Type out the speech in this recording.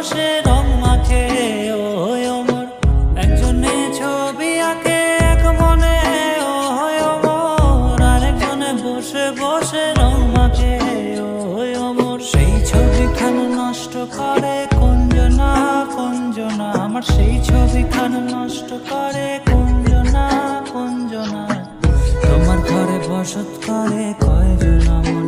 বসে রং মাখে ওই ওমর, একজনে ছবি আঁকে এক মনে ওই ওমর, আরেকজনে বসে বসে রং মাখে ওই ওমর। সেই ছবিখান নষ্ট করে কুঞ্জনা কুঞ্জনা, আমার সেই ছবিখান নষ্ট করে কুঞ্জনা কুঞ্জনা। তোমার ঘরে বসত করে কয়জন আমার।